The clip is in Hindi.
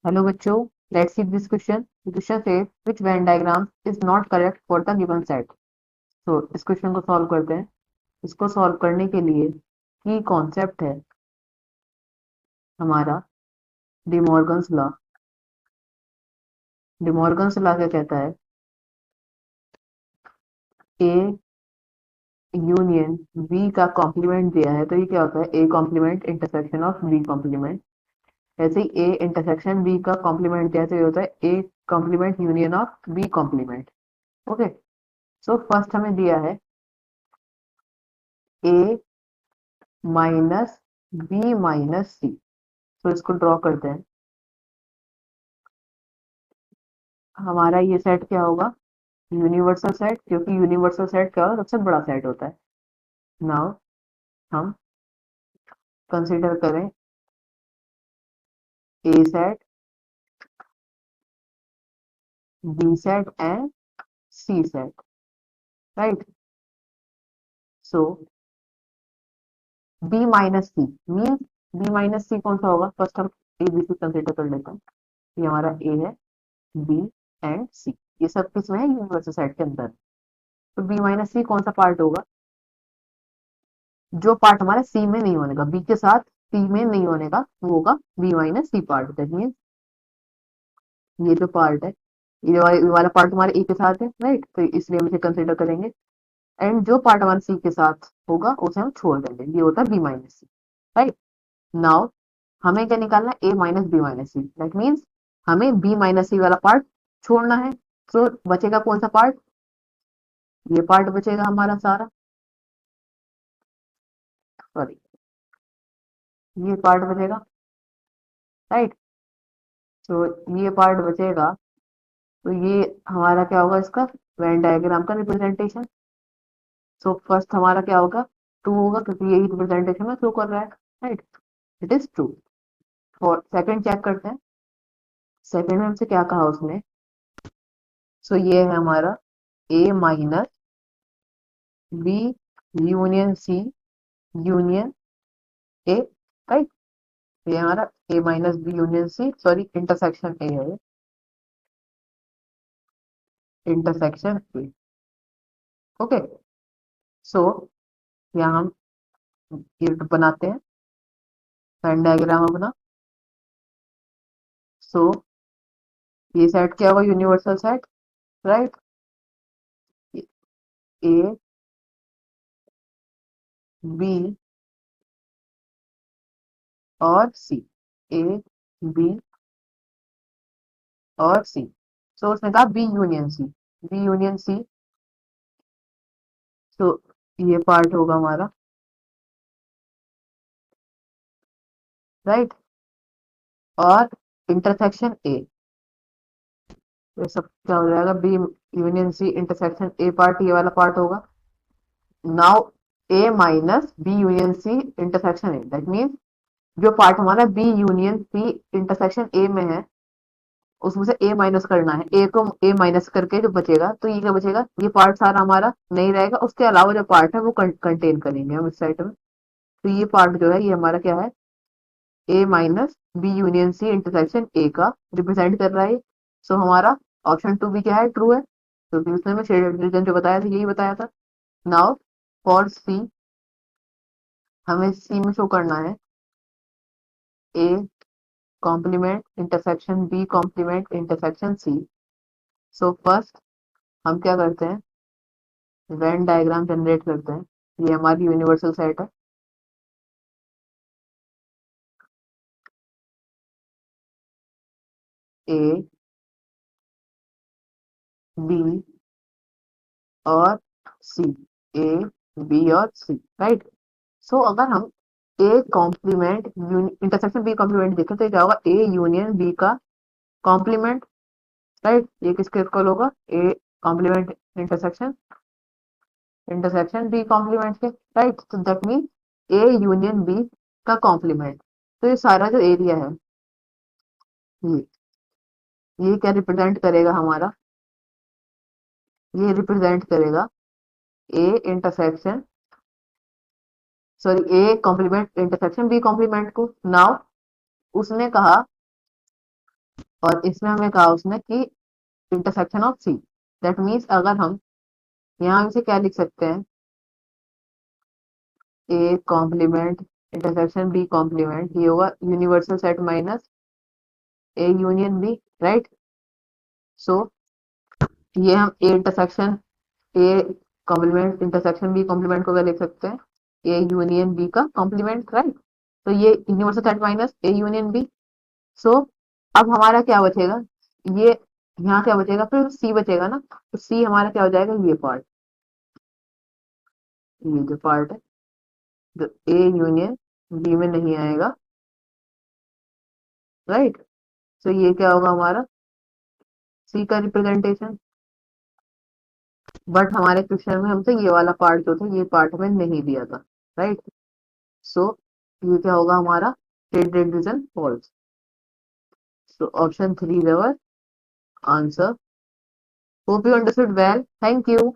Hello बच्चों, let's see this question. The question says which Venn diagram is not correct for the given set. So इस क्वेश्चन को सॉल्व करते हैं। इसको सॉल्व करने के लिए की कॉन्सेप्ट है हमारा डिमॉर्गन्स लॉ। डिमॉर्गन्स लॉ क्या कहता है? ए यूनियन बी का कॉम्प्लीमेंट दिया है तो ये क्या होता है? A complement intersection of B complement. ऐसे ही ए इंटरसेक्शन बी का कॉम्प्लीमेंट दिया है तो ये होता है A complement union of B complement. Okay, so first हमें दिया है A minus B minus C. तो इसको ड्रॉ करते हैं। हमारा ये सेट क्या होगा? यूनिवर्सल सेट, क्योंकि यूनिवर्सल सेट क्या होगा? सबसे बड़ा सेट होता है। नाउ हम कंसीडर करें A set, B set and C set, right? So B minus C means B minus C कौन सा होगा? फर्स्ट हम ए बी सी कंसीडर कर लेते हैं। ये हमारा ए है, बी एंड सी, ये सब किसमें है? यूनिवर्सल सेट के अंदर। तो बी माइनस सी कौन सा पार्ट होगा? जो पार्ट हमारे सी में नहीं होने का, बी के साथ सी में नहीं होने का, वो होगा B minus C part. That means ये जो पार्ट है, ये वाला पार्ट हमारे ए के साथ है, राइट? तो इसलिए हम इसे कंसिडर करेंगे। एंड जो पार्ट हमारे सी के साथ होगा उसे हम छोड़ देंगे, ये होता है B minus C, right? Now हमें क्या निकालना है? A minus B minus C. That means हमें बी माइनस सी वाला पार्ट छोड़ना है। तो बचेगा कौन सा पार्ट? ये पार्ट बचेगा हमारा सारा, सॉरी, ये पार्ट बचेगा, राइट? तो ये पार्ट बचेगा। तो ये हमारा क्या होगा? इसका वेन डायग्राम का रिप्रेजेंटेशन। सो फर्स्ट हमारा क्या होगा? ट्रू होगा, क्योंकि यही रिप्रेजेंटेशन में शो कर रहा है, राइट? It is true. और सेकंड चेक करते हैं। सेकंड में हमसे क्या कहा उसने? सो ये है हमारा A minus B union C union A, right? ये हमारा A minus B union C, sorry intersection A है, इंटरसेक्शन ए। ओके, सो यहाँ हम ये बनाते हैं वेन डायग्राम अपना। सो ये सेट क्या होगा? Universal set, right? A B और सी, ए बी और सी। सो उसने कहा B union C, B union C. तो ये पार्ट होगा हमारा, राइट? और इंटरसेक्शन ए, ये सब क्या हो जाएगा? B union C intersection A part, ये वाला पार्ट होगा। Now A minus B union C intersection A, that means जो पार्ट हमारा B union C intersection A में है उसमें से ए माइनस करना है। ए को ए माइनस करके जो बचेगा, तो ये क्या बचेगा? ये पार्ट सारा हमारा नहीं रहेगा, उसके अलावा जो पार्ट है वो कंटेन करेंगे हम इस साइड में। तो ये पार्ट जो है ये हमारा क्या है? A minus B union C intersection A का रिप्रेजेंट कर रहा है। सो हमारा ऑप्शन टू भी क्या है? ट्रू है, क्योंकि तो उसने में शेडेड रीजन जो बताया था यही बताया था। नाउ फॉर सी, हमें सी में शो करना है A complement intersection B complement intersection C. So first हम क्या करते हैं? वेन डायग्राम जनरेट करते हैं। ये हमारी यूनिवर्सल सेट है। ए बी और सी, ए बी और सी, राइट? सो अगर हम A complement intersection B complement देखें तो क्या होगा? ए यूनियन बी का कॉम्प्लीमेंट, राइट? ये किसके इक्वल होगा? A complement intersection intersection B complement के, राइट? तो that mean A union B का कॉम्प्लीमेंट। तो ये सारा जो एरिया है ये क्या रिप्रेजेंट करेगा हमारा? ये रिप्रेजेंट करेगा A intersection, sorry A complement intersection B complement को। नाउ उसने कहा और इसमें हमें कहा उसने कि intersection of C, that means अगर हम यहाँ से क्या लिख सकते हैं, A complement intersection B complement, ये होगा universal set minus A union B, right. So ये हम A intersection A complement intersection B complement को क्या लिख सकते हैं, ए यूनियन बी का कॉम्प्लीमेंट, राइट। तो ये universal set minus A union B. So अब हमारा क्या बचेगा, ये यहाँ क्या बचेगा, फिर सी बचेगा ना, तो सी हमारा क्या हो जाएगा, ये पार्ट, ये जो पार्ट है जो ए यूनियन बी में नहीं आएगा, राइट। तो ये क्या होगा हमारा सी का रिप्रेजेंटेशन। बट हमारे क्वेश्चन में हमसे ये वाला पार्ट जो था, ये पार्ट हमें नहीं दिया था, राइट। सो ये क्या होगा हमारा state division false. So option 3 is our answer. Hope you understood well. Thank you.